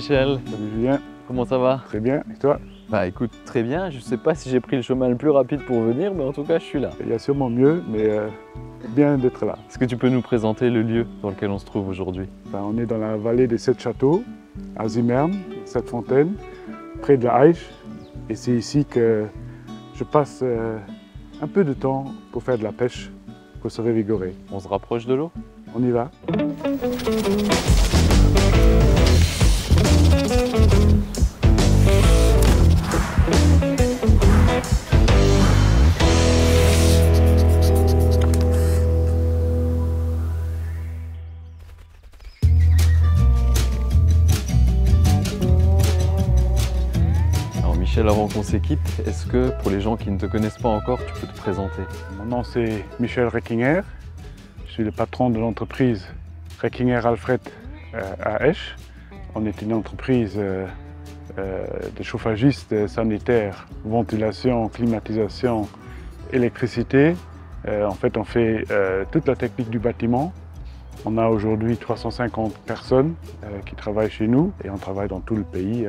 Michel. Salut Julien. Comment ça va? Très bien, et toi? Bah écoute, très bien. Je sais pas si j'ai pris le chemin le plus rapide pour venir, mais en tout cas, je suis là. Il y a sûrement mieux, mais bien d'être là. Est-ce que tu peux nous présenter le lieu dans lequel on se trouve aujourd'hui? On est dans la vallée des 7 châteaux, à Zimmern, 7 fontaines, près de la Aiche. Et c'est ici que je passe un peu de temps pour faire de la pêche, pour se revigorer. On se rapproche de l'eau? On y va. Michel, avant qu'on s'équipe, est-ce que pour les gens qui ne te connaissent pas encore, tu peux te présenter? Mon nom c'est Michel Reckinger. Je suis le patron de l'entreprise Reckinger Alfred à Esch. On est une entreprise de chauffagistes sanitaires, ventilation, climatisation, électricité. En fait, on fait toute la technique du bâtiment. On a aujourd'hui 350 personnes qui travaillent chez nous et on travaille dans tout le pays,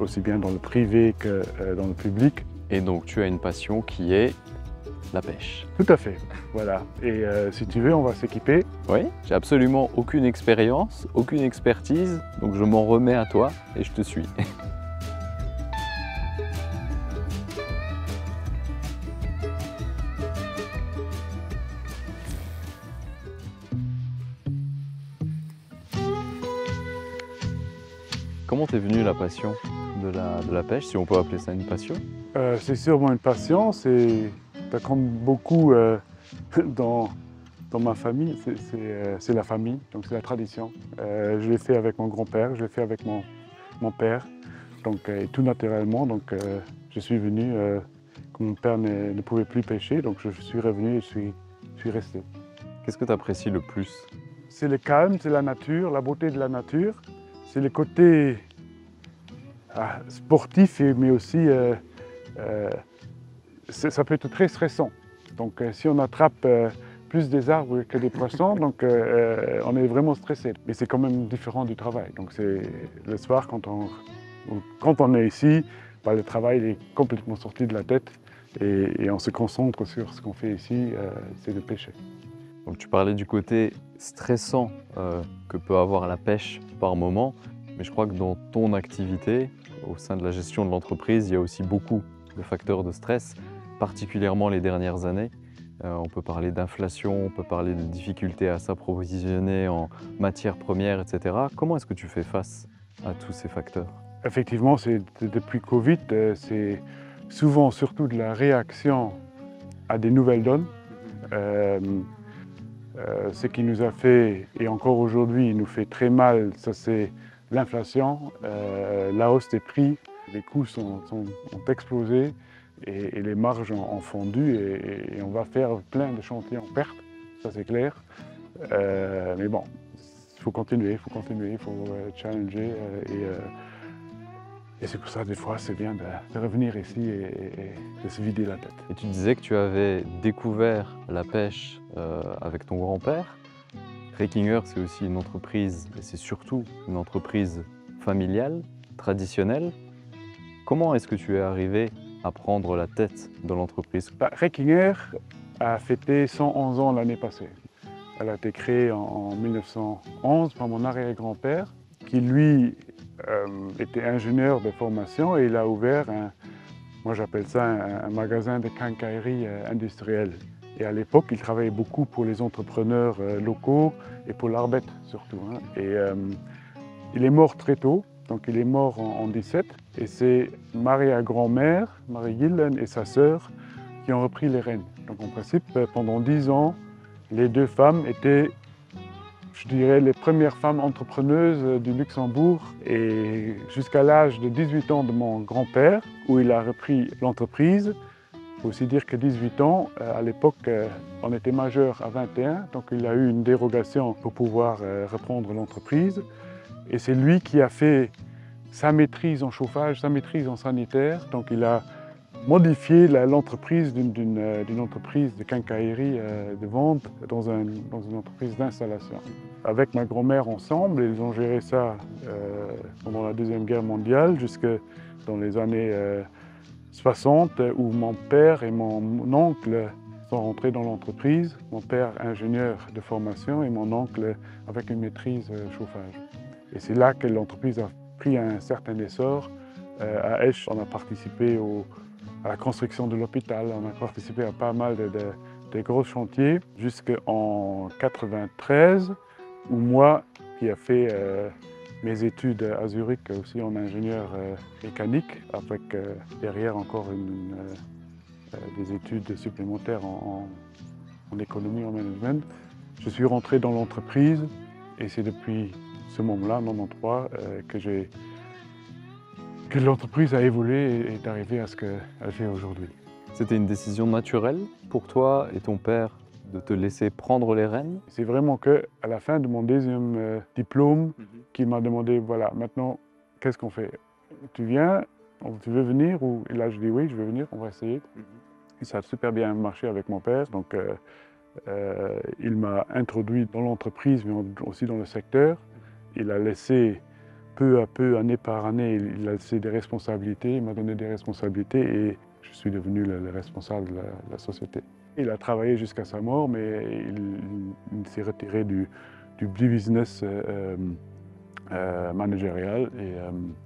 aussi bien dans le privé que dans le public. Et donc tu as une passion qui est la pêche. Tout à fait, voilà. Et si tu veux, on va s'équiper. Oui, j'ai absolument aucune expérience, aucune expertise, donc je m'en remets à toi et je te suis. Comment t'es venue la passion de la pêche, si on peut appeler ça une passion? C'est sûrement une passion, c'est comme beaucoup dans ma famille, c'est la famille, donc c'est la tradition. Je l'ai fait avec mon grand-père, je l'ai fait avec mon père, donc tout naturellement, donc je suis venu, quand mon père ne pouvait plus pêcher, donc je suis revenu et je suis resté. Qu'est-ce que tu apprécies le plus? C'est le calme, c'est la nature, la beauté de la nature. C'est le côté sportif, mais aussi ça peut être très stressant. Donc si on attrape plus des arbres que des poissons, donc on est vraiment stressé. Mais c'est quand même différent du travail. Donc c'est le soir, quand on est ici, le travail est complètement sorti de la tête et on se concentre sur ce qu'on fait ici, c'est de pêcher. Donc tu parlais du côté stressant que peut avoir la pêche par moment. Mais je crois que dans ton activité, au sein de la gestion de l'entreprise, il y a aussi beaucoup de facteurs de stress, particulièrement les dernières années. On peut parler d'inflation, on peut parler de difficultés à s'approvisionner en matières premières, etc. Comment est-ce que tu fais face à tous ces facteurs? Effectivement, depuis Covid, c'est souvent surtout de la réaction à des nouvelles donnes. Ce qui nous a fait, et encore aujourd'hui, il nous fait très mal, ça c'est l'inflation, la hausse des prix, les coûts ont explosé et les marges ont fondu et on va faire plein de chantiers en perte, ça c'est clair. Mais bon, il faut continuer, il faut challenger et c'est pour ça des fois c'est bien de revenir ici et de se vider la tête. Et tu disais que tu avais découvert la pêche avec ton grand-père. Reckinger, c'est aussi une entreprise, et c'est surtout une entreprise familiale, traditionnelle. Comment est-ce que tu es arrivé à prendre la tête de l'entreprise? Reckinger a fêté 111 ans l'année passée. Elle a été créée en 1911 par mon arrière-grand-père, qui lui était ingénieur de formation et il a ouvert, moi j'appelle ça un magasin de quincaillerie industrielle. Et à l'époque, il travaillait beaucoup pour les entrepreneurs locaux et pour l'Arbet surtout. Et il est mort très tôt, donc il est mort en 17. Et c'est Marie-grand-mère, Marie-Gillen et sa sœur qui ont repris les rênes. Donc en principe, pendant 10 ans, les deux femmes étaient, je dirais, les premières femmes entrepreneuses du Luxembourg. Et jusqu'à l'âge de 18 ans de mon grand-père, où il a repris l'entreprise. Il faut aussi dire que 18 ans, à l'époque, on était majeur à 21, donc il a eu une dérogation pour pouvoir reprendre l'entreprise. Et c'est lui qui a fait sa maîtrise en chauffage, sa maîtrise en sanitaire. Donc il a modifier l'entreprise d'une entreprise de quincaillerie de vente dans une entreprise d'installation. Avec ma grand-mère ensemble, ils ont géré ça pendant la Deuxième Guerre mondiale jusque dans les années 60 où mon père et mon oncle sont rentrés dans l'entreprise. Mon père ingénieur de formation et mon oncle avec une maîtrise chauffage. Et c'est là que l'entreprise a pris un certain essor. À Esch, on a participé à la construction de l'hôpital, on a participé à pas mal de gros chantiers jusqu'en 1993 où moi, qui a fait mes études à Zurich aussi en ingénieur mécanique, avec derrière encore des études supplémentaires en économie, en management. Je suis rentré dans l'entreprise et c'est depuis ce moment-là, en 1993, que l'entreprise a évolué et est arrivée à ce qu'elle fait aujourd'hui. C'était une décision naturelle pour toi et ton père de te laisser prendre les rênes? C'est vraiment qu'à la fin de mon deuxième diplôme, qu'il m'a demandé, voilà, maintenant, qu'est-ce qu'on fait? Tu viens, tu veux venir? Et là, je dis oui, je veux venir, on va essayer. Et ça a super bien marché avec mon père, donc il m'a introduit dans l'entreprise, mais aussi dans le secteur. Il a laissé peu à peu, année par année, il a laissé des responsabilités, il m'a donné des responsabilités et je suis devenu le responsable de la société. Il a travaillé jusqu'à sa mort, mais il s'est retiré du business managérial et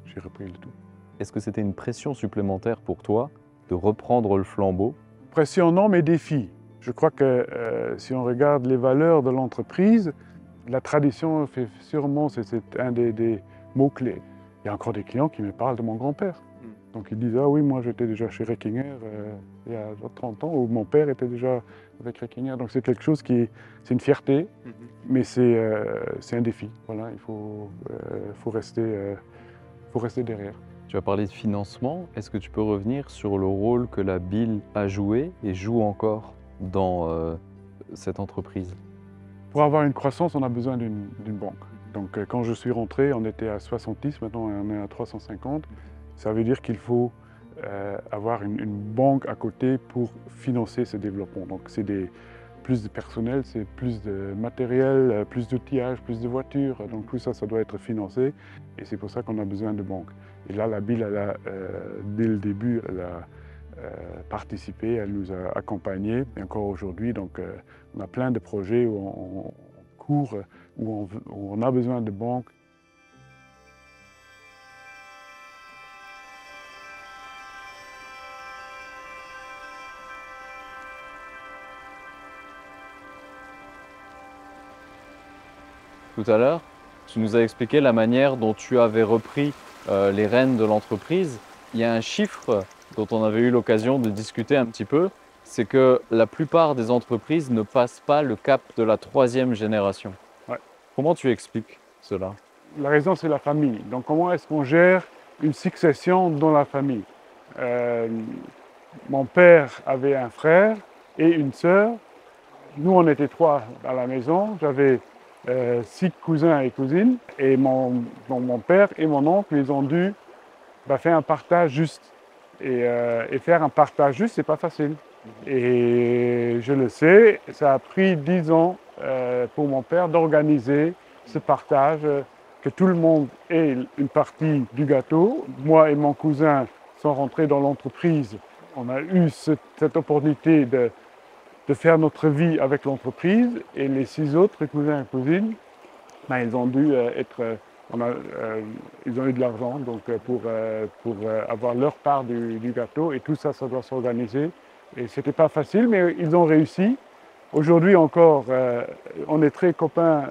j'ai repris le tout. Est-ce que c'était une pression supplémentaire pour toi de reprendre le flambeau? Pression non, mais défi. Je crois que si on regarde les valeurs de l'entreprise, la tradition fait sûrement, c'est un des mots-clés. Il y a encore des clients qui me parlent de mon grand-père. Donc ils disent « Ah oui, moi j'étais déjà chez Reckinger il y a 30 ans » ou « Mon père était déjà avec Reckinger ». Donc c'est quelque chose c'est une fierté, mais c'est un défi. Voilà, il faut rester derrière. Tu as parlé de financement. Est-ce que tu peux revenir sur le rôle que la BIL a joué et joue encore dans cette entreprise? Pour avoir une croissance, on a besoin d'une banque. Donc quand je suis rentré, on était à 70, maintenant on est à 350. Ça veut dire qu'il faut avoir une banque à côté pour financer ce développement. Donc c'est plus de personnel, c'est plus de matériel, plus d'outillage, plus de voitures. Donc tout ça, ça doit être financé et c'est pour ça qu'on a besoin de banques. Et là, la BIL, dès le début, elle a participé, elle nous a accompagnés. Et encore aujourd'hui, donc on a plein de projets où on court, où on a besoin de banques. Tout à l'heure, tu nous as expliqué la manière dont tu avais repris les rênes de l'entreprise. Il y a un chiffre dont on avait eu l'occasion de discuter un petit peu, c'est que la plupart des entreprises ne passent pas le cap de la 3e génération. Ouais. Comment tu expliques cela? La raison, c'est la famille. Donc comment est-ce qu'on gère une succession dans la famille? Mon père avait un frère et une sœur. Nous, on était 3 à la maison. J'avais 6 cousins et cousines. Et mon père et mon oncle, ils ont dû faire un partage juste. Et faire un partage juste, c'est pas facile. Et je le sais, ça a pris 10 ans pour mon père d'organiser ce partage, que tout le monde ait une partie du gâteau. Moi et mon cousin sont rentrés dans l'entreprise. On a eu cette opportunité de faire notre vie avec l'entreprise et les 6 autres cousins et cousines, ils ont dû ils ont eu de l'argent pour avoir leur part du gâteau et tout ça, ça doit s'organiser. Et c'était pas facile, mais ils ont réussi. Aujourd'hui encore, on est très copains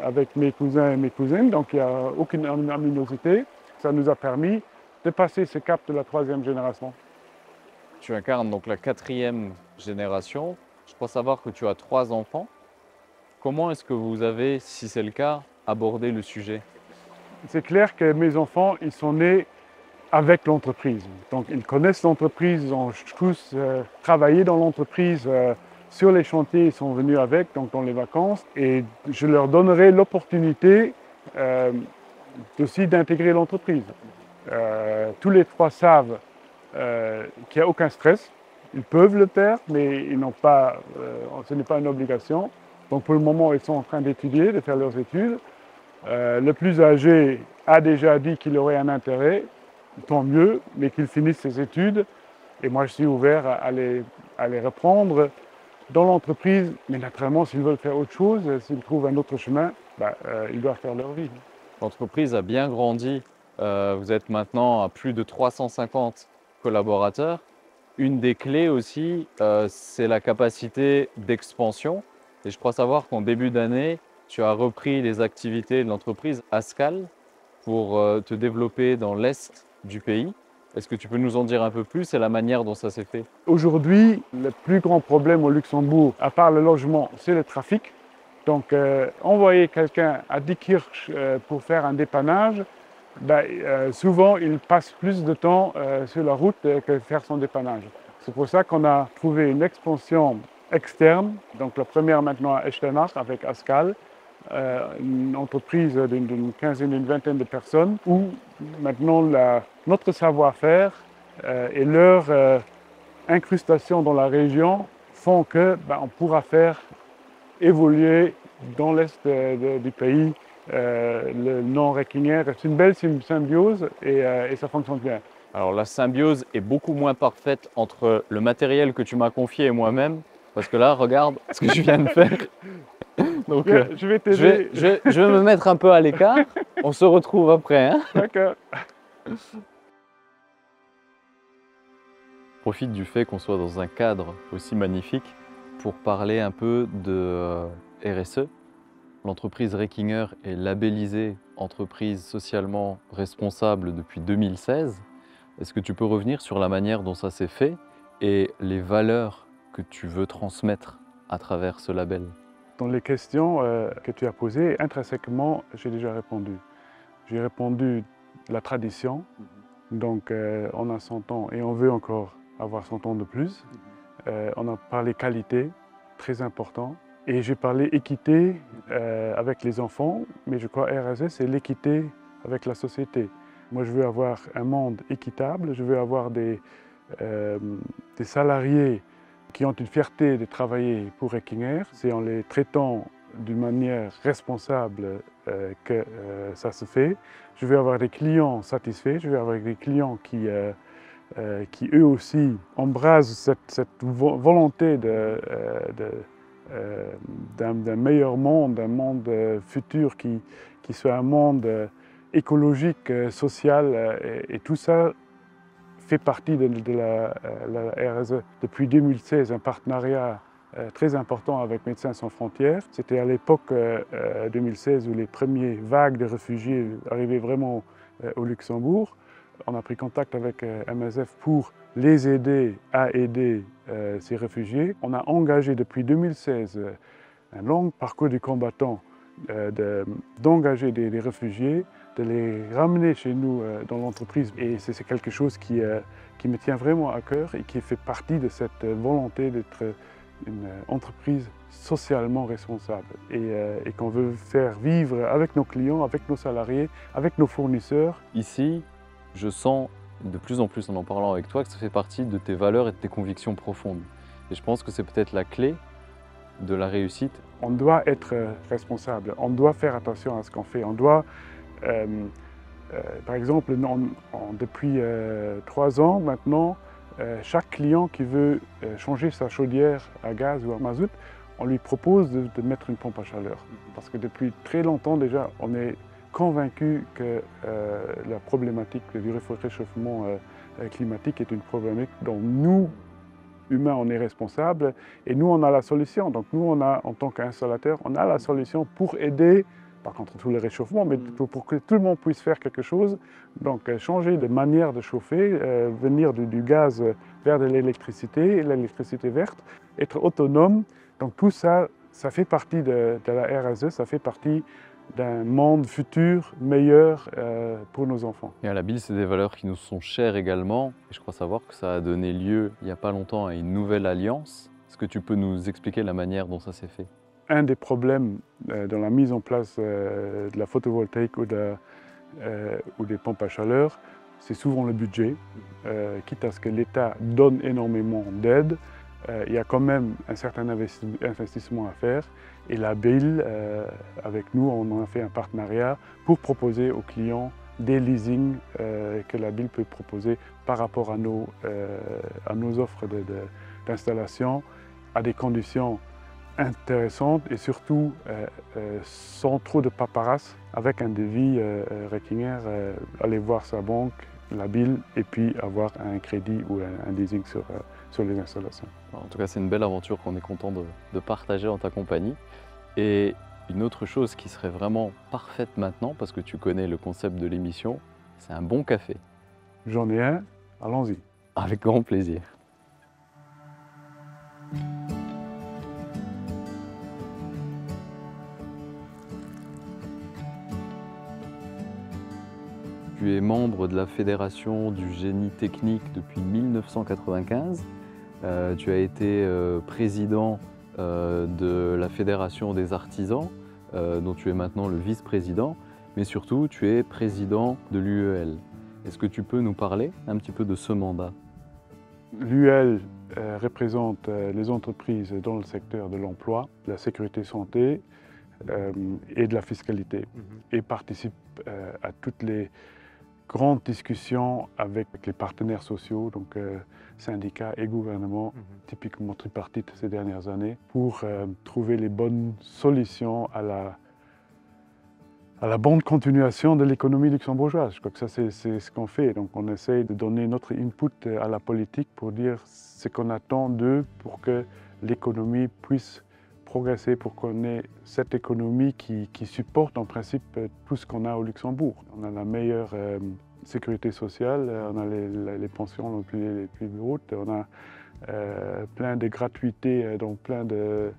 avec mes cousins et mes cousines, donc il n'y a aucune animosité. Ça nous a permis de passer ce cap de la 3e génération. Tu incarnes donc la 4e génération. Je crois savoir que tu as 3 enfants. Comment est-ce que vous avez, si c'est le cas, abordé le sujet? C'est clair que mes enfants, ils sont nés avec l'entreprise. Donc ils connaissent l'entreprise, ils ont tous travaillé dans l'entreprise. Sur les chantiers, ils sont venus avec, donc dans les vacances. Et je leur donnerai l'opportunité aussi d'intégrer l'entreprise. Tous les 3 savent qu'il n'y a aucun stress. Ils peuvent le faire, mais ils n'ont pas, ce n'est pas une obligation. Donc pour le moment, ils sont en train d'étudier, de faire leurs études. Le plus âgé a déjà dit qu'il aurait un intérêt, tant mieux, mais qu'il finisse ses études. Et moi, je suis ouvert à les reprendre dans l'entreprise. Mais naturellement, s'ils veulent faire autre chose, s'ils trouvent un autre chemin, ils doivent faire leur vie. L'entreprise a bien grandi. Vous êtes maintenant à plus de 350 collaborateurs. Une des clés aussi, c'est la capacité d'expansion. Et je crois savoir qu'en début d'année, tu as repris les activités de l'entreprise Ascal pour te développer dans l'est du pays. Est-ce que tu peux nous en dire un peu plus et la manière dont ça s'est fait? Aujourd'hui, le plus grand problème au Luxembourg, à part le logement, c'est le trafic. Donc, envoyer quelqu'un à Diekirch pour faire un dépannage, souvent il passe plus de temps sur la route que faire son dépannage. C'est pour ça qu'on a trouvé une expansion externe. Donc, la première maintenant à Echternach avec Ascal, une entreprise d'une quinzaine, d'une vingtaine de personnes, où maintenant notre savoir-faire et leur incrustation dans la région font qu'on pourra faire évoluer dans l'est du pays le non-réquinière. C'est une belle symbiose et ça fonctionne bien. Alors la symbiose est beaucoup moins parfaite entre le matériel que tu m'as confié et moi-même, parce que là, regarde ce que je viens de faire. Donc, Bien, je vais t'aider. je vais me mettre un peu à l'écart. On se retrouve après. Hein. D'accord. Profite du fait qu'on soit dans un cadre aussi magnifique pour parler un peu de RSE. L'entreprise Rekinger est labellisée entreprise socialement responsable depuis 2016. Est-ce que tu peux revenir sur la manière dont ça s'est fait et les valeurs que tu veux transmettre à travers ce label? Dans les questions que tu as posées, intrinsèquement, j'ai déjà répondu. J'ai répondu la tradition, donc on a 100 ans et on veut encore avoir 100 ans de plus. On a parlé qualité, très important. Et j'ai parlé équité avec les enfants, mais je crois RSE, c'est l'équité avec la société. Moi, je veux avoir un monde équitable, je veux avoir des salariés qui ont une fierté de travailler pour Rekinger. C'est en les traitant d'une manière responsable que ça se fait. Je veux avoir des clients satisfaits, je veux avoir des clients qui eux aussi embrasent cette volonté d'un meilleur monde, un monde futur qui soit un monde écologique, social, et tout ça fait partie de la RSE. Depuis 2016, un partenariat très important avec Médecins sans frontières. C'était à l'époque 2016 où les premières vagues de réfugiés arrivaient vraiment au Luxembourg. On a pris contact avec MSF pour les aider à aider ces réfugiés. On a engagé depuis 2016 un long parcours du combattant d'engager des réfugiés, de les ramener chez nous dans l'entreprise. Et c'est quelque chose qui me tient vraiment à cœur et qui fait partie de cette volonté d'être une entreprise socialement responsable et qu'on veut faire vivre avec nos clients, avec nos salariés, avec nos fournisseurs. Ici, je sens de plus en plus en parlant avec toi que ça fait partie de tes valeurs et de tes convictions profondes. Et je pense que c'est peut-être la clé de la réussite. On doit être responsable, on doit faire attention à ce qu'on fait. On doit, par exemple, depuis 3 ans maintenant, chaque client qui veut changer sa chaudière à gaz ou à mazout, on lui propose de mettre une pompe à chaleur. Parce que depuis très longtemps déjà, on est convaincu que la problématique du réchauffement climatique est une problématique dont nous, humains, on est responsable et nous, on a la solution. Donc nous, en tant qu'installateur, on a la solution pour aider, pas contre tout le réchauffement, mais pour que tout le monde puisse faire quelque chose. Donc changer de manière de chauffer, venir du gaz vers de l'électricité verte, être autonome. Donc tout ça, ça fait partie de la RSE, ça fait partie d'un monde futur meilleur pour nos enfants. Et à la BIL, c'est des valeurs qui nous sont chères également. Et je crois savoir que ça a donné lieu, il n'y a pas longtemps, à une nouvelle alliance. Est-ce que tu peux nous expliquer la manière dont ça s'est fait? Un des problèmes dans la mise en place de la photovoltaïque ou des pompes à chaleur, c'est souvent le budget. Quitte à ce que l'État donne énormément d'aide, il y a quand même un certain investissement à faire. Et la BIL, avec nous, on a fait un partenariat pour proposer aux clients des leasings que la BIL peut proposer par rapport à nos offres d'installation à des conditions intéressantes et surtout sans trop de paperasse, avec un devis Rechinger, aller voir sa banque, la BIL, et puis avoir un crédit ou un leasing sur les installations. En tout cas, c'est une belle aventure qu'on est content de partager en ta compagnie. Et une autre chose qui serait vraiment parfaite maintenant, parce que tu connais le concept de l'émission, c'est un bon café. J'en ai un, allons-y. Avec grand plaisir. Tu es membre de la Fédération du génie technique depuis 1995. Tu as été président de la Fédération des artisans, dont tu es maintenant le vice-président, mais surtout tu es président de l'UEL. Est-ce que tu peux nous parler un petit peu de ce mandat? L'UEL représente les entreprises dans le secteur de l'emploi, de la sécurité santé et de la fiscalité, et participe à toutes les grandes discussions avec les partenaires sociaux, donc syndicats et gouvernements, typiquement tripartite ces dernières années, pour trouver les bonnes solutions à la bonne continuation de l'économie luxembourgeoise. Je crois que ça, c'est ce qu'on fait. Donc on essaye de donner notre input à la politique pour dire ce qu'on attend d'eux pour que l'économie puisse progresser, pour qu'on ait cette économie qui supporte en principe tout ce qu'on a au Luxembourg. On a la meilleure sécurité sociale, on a les pensions les plus hautes, on a plein de gratuités dans plein de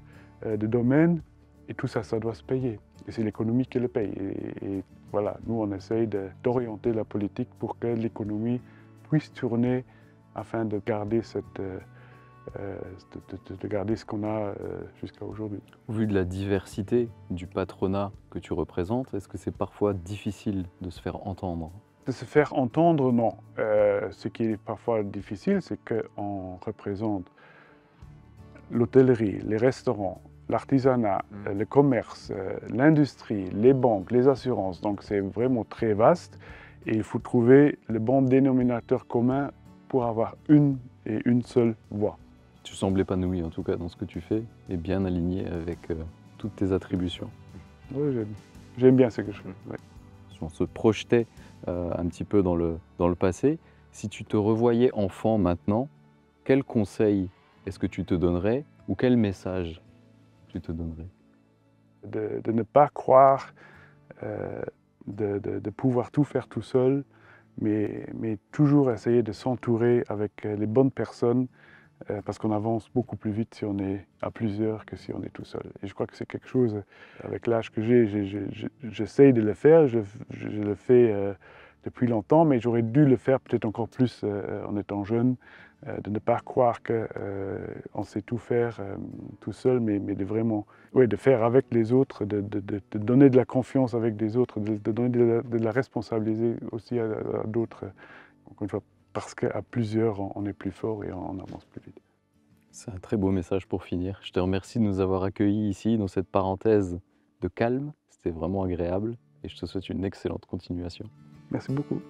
domaines, et tout ça, ça doit se payer. Et c'est l'économie qui le paye. Et voilà, nous on essaye d'orienter la politique pour que l'économie puisse tourner afin de garder de garder ce qu'on a jusqu'à aujourd'hui. Au vu de la diversité du patronat que tu représentes, est-ce que c'est parfois difficile de se faire entendre? De se faire entendre, non. Ce qui est parfois difficile, c'est qu'on représente l'hôtellerie, les restaurants, l'artisanat, le commerce, l'industrie, les banques, les assurances. Donc c'est vraiment très vaste et il faut trouver le bon dénominateur commun pour avoir une seule voix. Tu sembles épanoui en tout cas dans ce que tu fais et bien aligné avec toutes tes attributions. Oui, j'aime bien ce que je fais. Oui. Si on se projetait un petit peu dans le passé, si tu te revoyais enfant maintenant, quel conseil est-ce que tu te donnerais ou quel message tu te donnerais? De ne pas croire de pouvoir tout faire tout seul, mais toujours essayer de s'entourer avec les bonnes personnes, parce qu'on avance beaucoup plus vite si on est à plusieurs que si on est tout seul. Et je crois que c'est quelque chose, avec l'âge que j'essaye de le faire, je le fais depuis longtemps, mais j'aurais dû le faire peut-être encore plus en étant jeune, de ne pas croire qu'on sait tout faire tout seul, mais de vraiment de faire avec les autres, de donner de la confiance avec des autres, de donner de la responsabiliser aussi à d'autres. Encore une fois, parce qu'à plusieurs, on est plus fort et on avance plus vite. C'est un très beau message pour finir. Je te remercie de nous avoir accueillis ici dans cette parenthèse de calme. C'était vraiment agréable et je te souhaite une excellente continuation. Merci beaucoup.